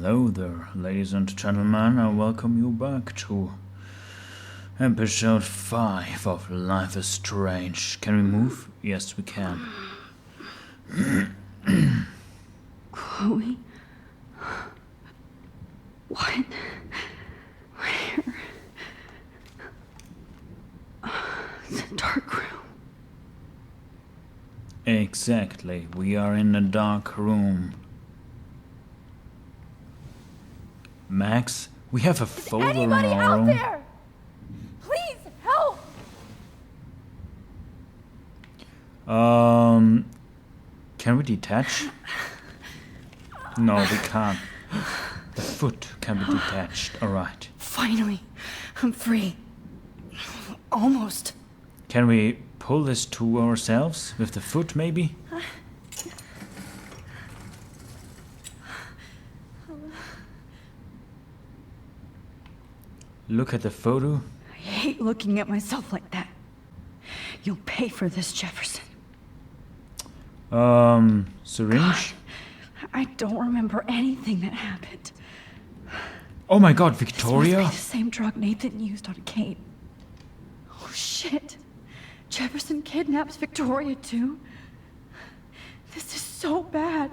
Hello there, ladies and gentlemen. I welcome you back to episode 5 of Life is Strange. Can we move? Yes, we can. Chloe? What? Where? It's a dark room. Exactly. We are in a dark room. Max, we have a folder in Anybody our out room. there? Please help! Can we detach? No, we can't. The foot can be detached. Alright. Finally, I'm free. Almost. Can we pull this to ourselves with the foot, maybe? Look at the photo. I hate looking at myself like that. You'll pay for this, Jefferson. Syringe? I don't remember anything that happened. Oh my god, This must Victoria? be the same drug Nathan used on Kate. Oh shit. Jefferson kidnaps Victoria too? This is so bad.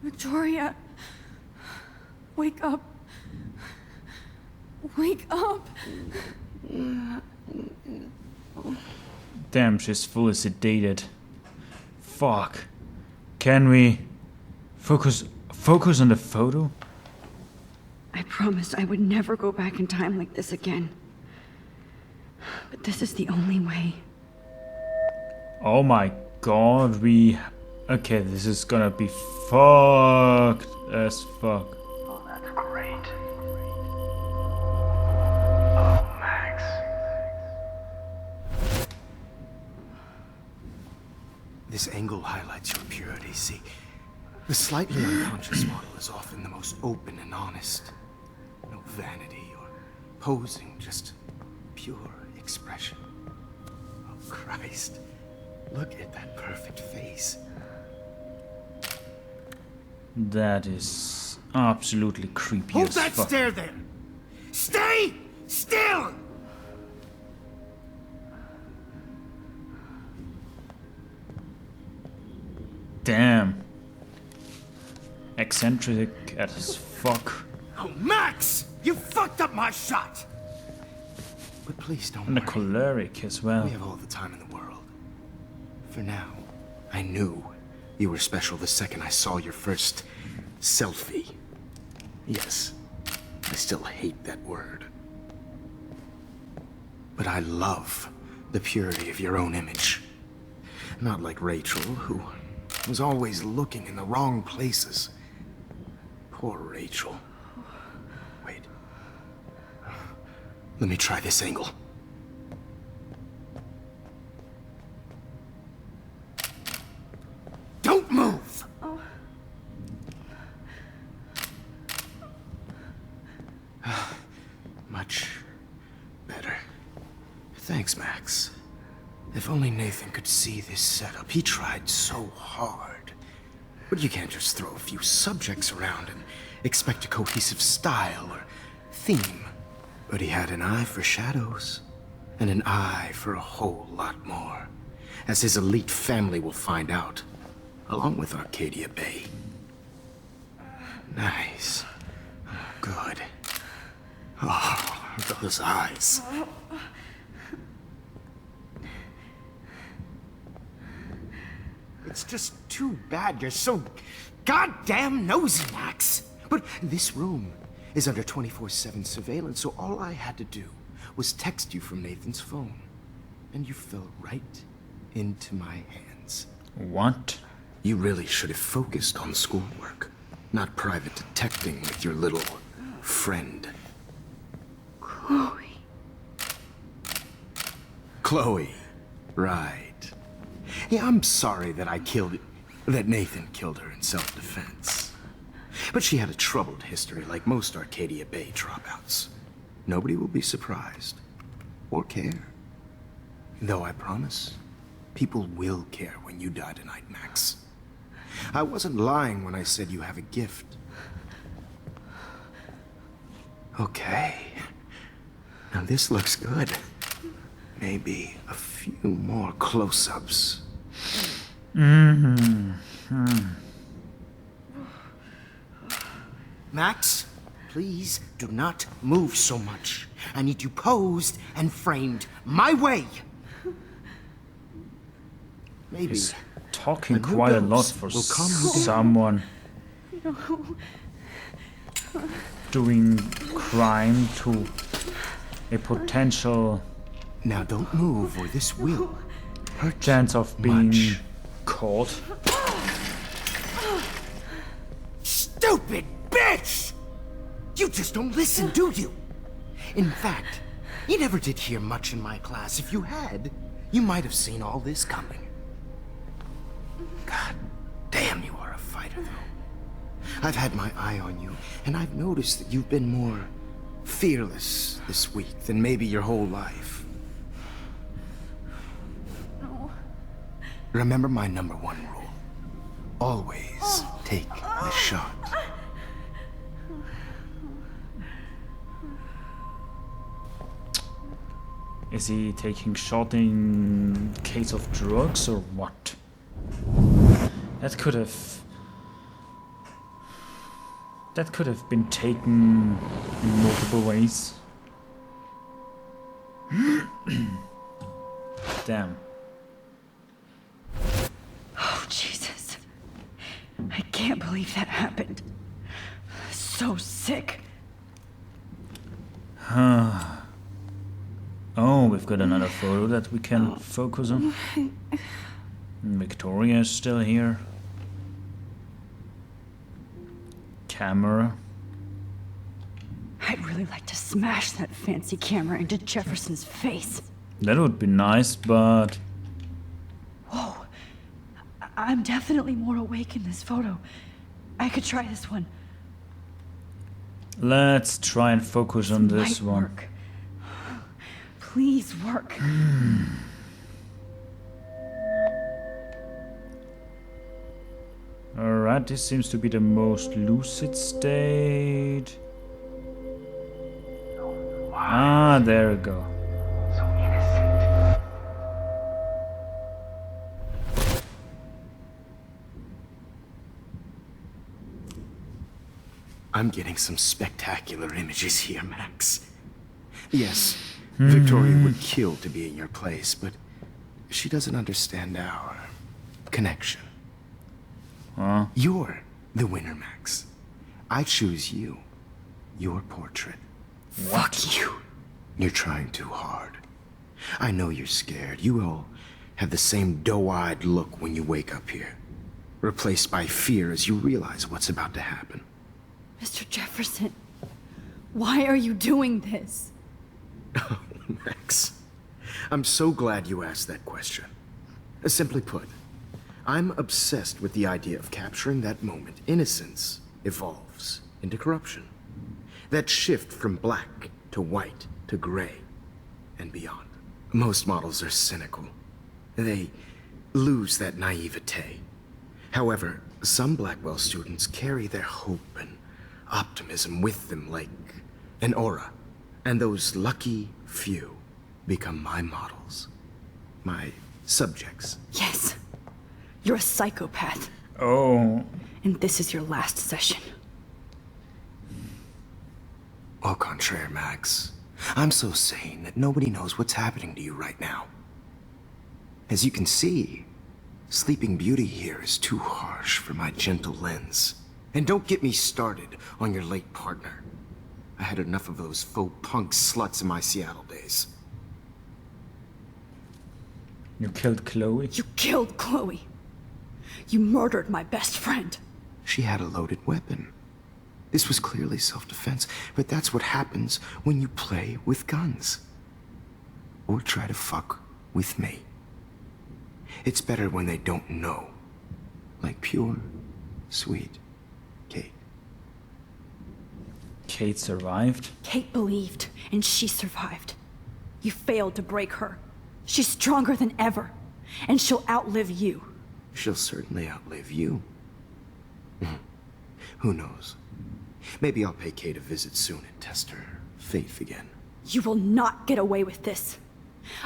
Victoria. Wake up. Wake up. Damn, she's fully sedated. Fuck. Can we focus on the photo? I promised I would never go back in time like this again. But this is the only way. Oh my god, okay, this is gonna be fucked as fuck. Oh, that's great. Oh, Max. This angle highlights your purity, see? The slightly unconscious model is often the most open and honest. No vanity or posing, just pure expression. Oh, Christ. Look at that perfect face. That is absolutely creepy Hold as that fuck. stare there! Stay still! Damn. Eccentric as fuck. Oh, Max! You fucked up my shot! But please don't And a worry. choleric as well. We have all the time in the world. For now, I knew you were special the second I saw your first selfie. Yes, I still hate that word. But I love the purity of your own image. Not like Rachel, who was always looking in the wrong places. Poor Rachel. Wait. Let me try this angle. Don't move! Much better. Thanks, Max. If only Nathan could see this setup. He tried so hard. But you can't just throw a few subjects around and expect a cohesive style or theme. But he had an eye for shadows, and an eye for a whole lot more, as his elite family will find out, along with Arcadia Bay. Nice. Good. Oh, those eyes. It's just too bad you're so goddamn nosy, Max. But this room is under 24/7 surveillance, so all I had to do was text you from Nathan's phone. And you fell right into my hands. What? You really should have focused on schoolwork, not private detecting with your little friend. Chloe. Chloe. Right. Yeah, I'm sorry that Nathan killed her in self-defense. But she had a troubled history like most Arcadia Bay dropouts. Nobody will be surprised. Or care. Though I promise, people will care when you die tonight, Max. I wasn't lying when I said you have a gift. Okay. Now this looks good. Maybe a few more close-ups. Max, please do not move so much. I need you posed and framed my way. Maybe He's talking quite a lot for someone doing crime to a potential now don't move or this will hurt chance of being much. caught. Stupid bitch! You just don't listen, do you? In fact, you never did hear much in my class. If you had, you might have seen all this coming. God damn, you are a fighter, though. I've had my eye on you, and I've noticed that you've been more fearless this week than maybe your whole life. No. Remember my #1 rule. Always take the shot. Is he taking shot in case of drugs or what? That could have been taken in multiple ways. Damn. Oh, Jesus. I can't believe that happened. So sick. Oh, we've got another photo that we can focus on. Victoria is still here. Camera. I'd really like to smash that fancy camera into Jefferson's face. That would be nice, but Whoa. I'm definitely more awake in this photo. I could try this one. let's try and focus on this Might one. work. Please work. Alright, this seems to be the most lucid state. Ah, there we go. So innocent. I'm getting some spectacular images here, Max. Yes, Victoria would kill to be in your place, but she doesn't understand our connection. Huh? You're the winner, Max. I choose you. Your portrait. Fuck you. You're trying too hard. I know you're scared. You all have the same doe-eyed look when you wake up here, replaced by fear as you realize what's about to happen. Mr. Jefferson, why are you doing this? Oh, Max. I'm so glad you asked that question. Simply put, I'm obsessed with the idea of capturing that moment innocence evolves into corruption. That shift from black to white to gray and beyond. Most models are cynical. They lose that naivete. However, some Blackwell students carry their hope and optimism with them like an aura. And those lucky few become my models. My subjects. Yes. You're a psychopath. Oh, And this is your last session. Au contraire, Max. I'm so sane that nobody knows what's happening to you right now. As you can see, Sleeping Beauty here is too harsh for my gentle lens. And don't get me started on your late partner. I had enough of those faux punk sluts in my Seattle days. you killed Chloe? You killed Chloe. You murdered my best friend. She had a loaded weapon. This was clearly self-defense, but that's what happens when you play with guns. Or try to fuck with me. It's better when they don't know. Like pure, sweet Kate. Kate survived? Kate believed, and she survived. You failed to break her. She's stronger than ever, and she'll outlive you. She'll certainly outlive you. Who knows? Maybe I'll pay Kate a visit soon and test her faith again. You will not get away with this.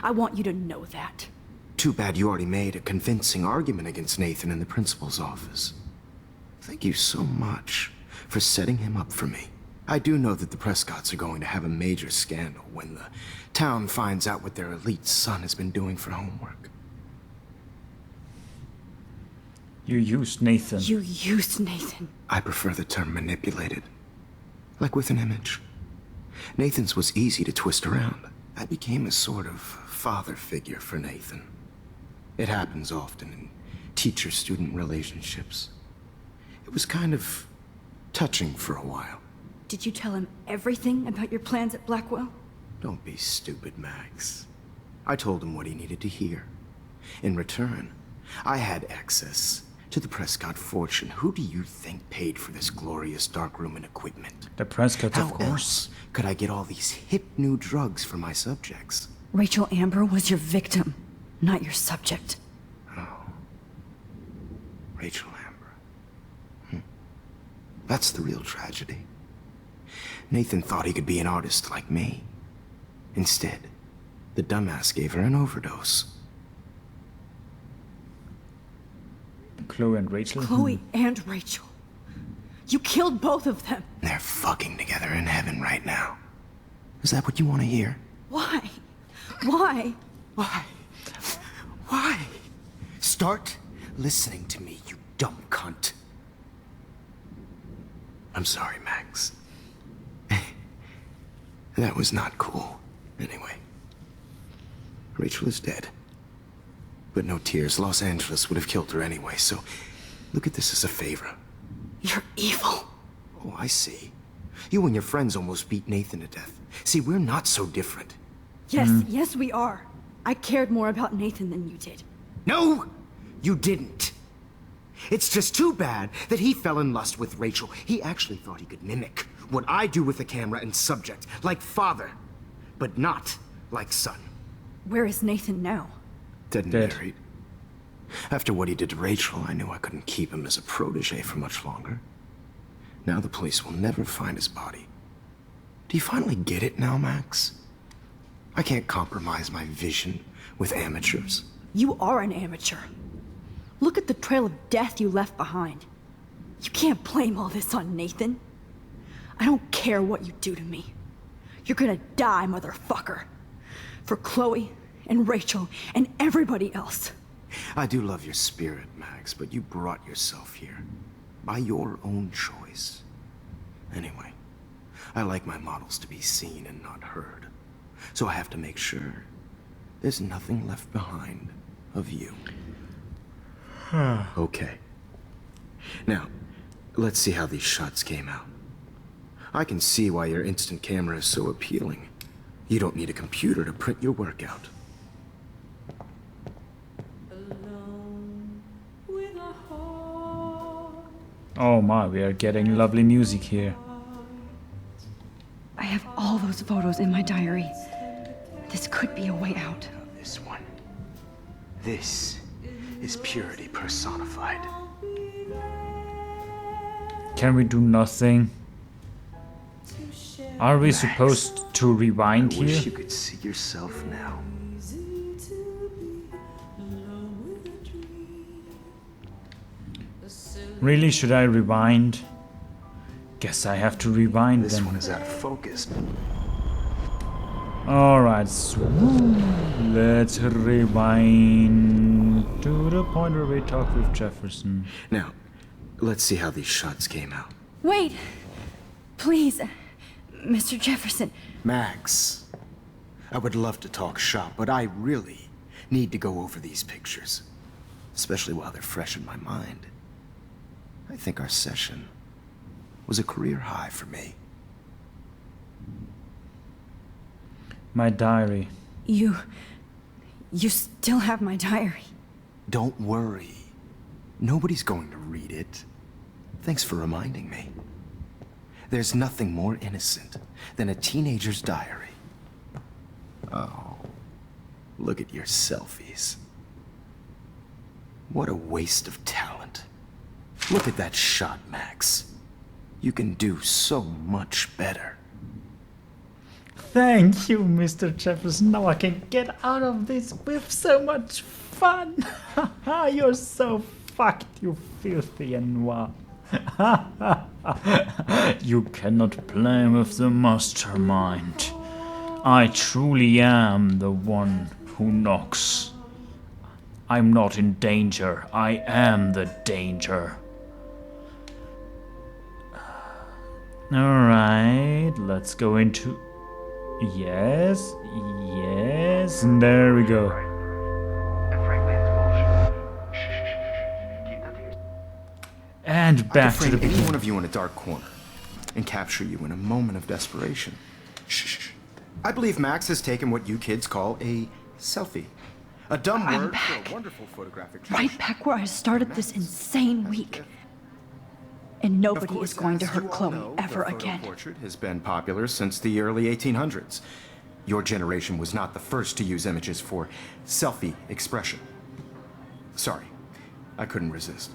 I want you to know that. Too bad you already made a convincing argument against Nathan in the principal's office. Thank you so much for setting him up for me. I do know that the Prescotts are going to have a major scandal when the town finds out what their elite son has been doing for homework. You used Nathan. You used Nathan. I prefer the term manipulated. Like with an image. Nathan's was easy to twist around. I became a sort of father figure for Nathan. It happens often in teacher-student relationships. It was kind of touching for a while. Did you tell him everything about your plans at Blackwell? Don't be stupid, Max. I told him what he needed to hear. In return, I had access to the Prescott fortune. Who do you think paid for this glorious darkroom and equipment? The Prescott, How of course. else could I get all these hip new drugs for my subjects? Rachel Amber was your victim, not your subject. Rachel Amber. That's the real tragedy. Nathan thought he could be an artist like me. Instead, the dumbass gave her an overdose. Chloe and Rachel. Chloe and Rachel. You killed both of them. They're fucking together in heaven right now. Is that what you want to hear? Why? Why? Why? Why? Start listening to me, you dumb cunt. I'm sorry, Max. That was not cool. Anyway, Rachel is dead. But no tears. Los Angeles would have killed her anyway, so look at this as a favor. You're evil. Oh, I see. You and your friends almost beat Nathan to death. See, we're not so different. Yes, we are. I cared more about Nathan than you did. No, you didn't. It's just too bad that he fell in lust with Rachel. He actually thought he could mimic what I do with the camera and subject, like father, but not like son. Where is Nathan now? Dead and Dead. married. After what he did to Rachel, I knew I couldn't keep him as a protege for much longer. Now the police will never find his body. Do you finally get it now, Max? I can't compromise my vision with amateurs. You are an amateur. Look at the trail of death you left behind. You can't blame all this on Nathan. I don't care what you do to me. You're gonna die, motherfucker. For Chloe and Rachel and everybody else. I do love your spirit, Max, but you brought yourself here. By your own choice. Anyway, I like my models to be seen and not heard. So I have to make sure there's nothing left behind of you. Okay. Now, let's see how these shots came out. I can see why your instant camera is so appealing. You don't need a computer to print your work out. Oh my, we are getting lovely music here. I have all those photos in my diary. This could be a way out. This one. This is purity personified. Can we do nothing? Are we Max, supposed to rewind I wish here? you could see yourself now. Really, should I rewind? Guess I have to rewind This then. one is out of focus. Alright, so let's rewind to the point where we talk with Jefferson. Now, let's see how these shots came out. Wait! Please, Mr. Jefferson. Max, I would love to talk shop, but I really need to go over these pictures. Especially while they're fresh in my mind. I think our session was a career high for me. My diary. You still have my diary. Don't worry. Nobody's going to read it. Thanks for reminding me. There's nothing more innocent than a teenager's diary. Oh, look at your selfies. What a waste of talent. Look at that shot, Max. You can do so much better. Thank you, Mr. Jefferson. Now I can get out of this with so much fun. You're so fucked, you filthy Noir. You cannot play with the mastermind. I truly am the one who knocks. I'm not in danger. I am the danger. Alright, let's go into... Yes, yes, and there we go. And frankly, it's bullshit. Shh. Keep that to yourself. And back I to could the frame any beginning. one of you in a dark corner and capture you in a moment of desperation. Shh. I believe Max has taken what you kids call a selfie. A dumb I'm word back. for a wonderful photographic Right back where I started this insane week. And nobody is going to hurt Chloe ever again. The portrait has been popular since the early 1800s. Your generation was not the first to use images for selfie expression. Sorry, I couldn't resist.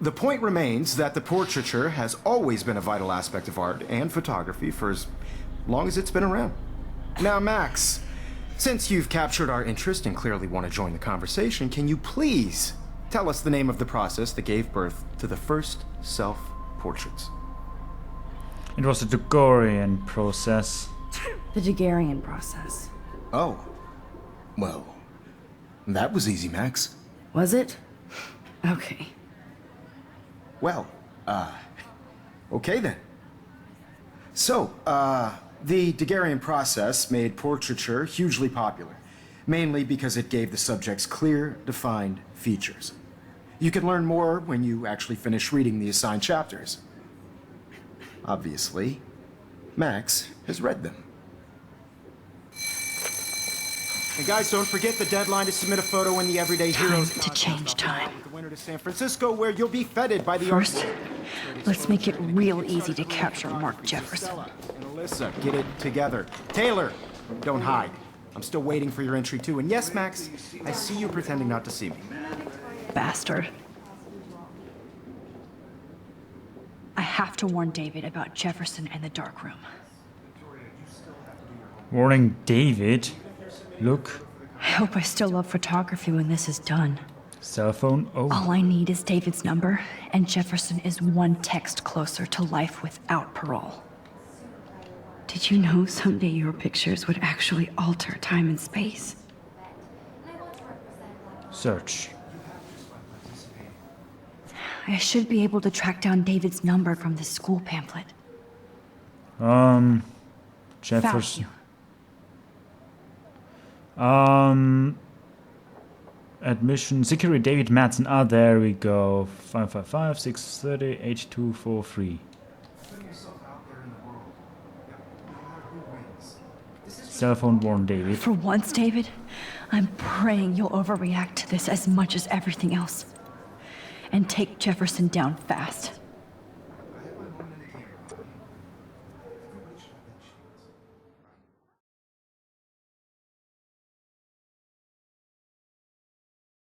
The point remains that the portraiture has always been a vital aspect of art and photography for as long as it's been around. Now, Max, since you've captured our interest and clearly want to join the conversation, can you please tell us the name of the process that gave birth to the first self-portraits? It was the Degorian process. The Daguerrean process. Oh. Well, that was easy, Max. Was it? Okay. Well, okay then. So, the Daguerrean process made portraiture hugely popular, mainly because it gave the subjects clear, defined features. You can learn more when you actually finish reading the assigned chapters. Obviously, Max has read them. And guys, don't forget the deadline to submit a photo in the Everyday Heroes to change time. The winner to San Francisco, where you'll be feted by the First, let's make it real easy to capture Mark Jefferson. And Alyssa, get it together. Taylor, don't hide. I'm still waiting for your entry too. And yes, Max, I see you pretending not to see me. Bastard. I have to warn David about Jefferson and the dark room. Warning David. Look. I hope I still love photography when this is done. Cell phone. Oh. All I need is David's number, and Jefferson is one text closer to life without parole. Did you know someday your pictures would actually alter time and space? Search. I should be able to track down David's number from this school pamphlet. Jefferson. Admission. Security David Madsen. Ah, there we go. 555-630-8243. Cell phone warn David. For once, David, I'm praying you'll overreact to this as much as everything else. And take Jefferson down fast.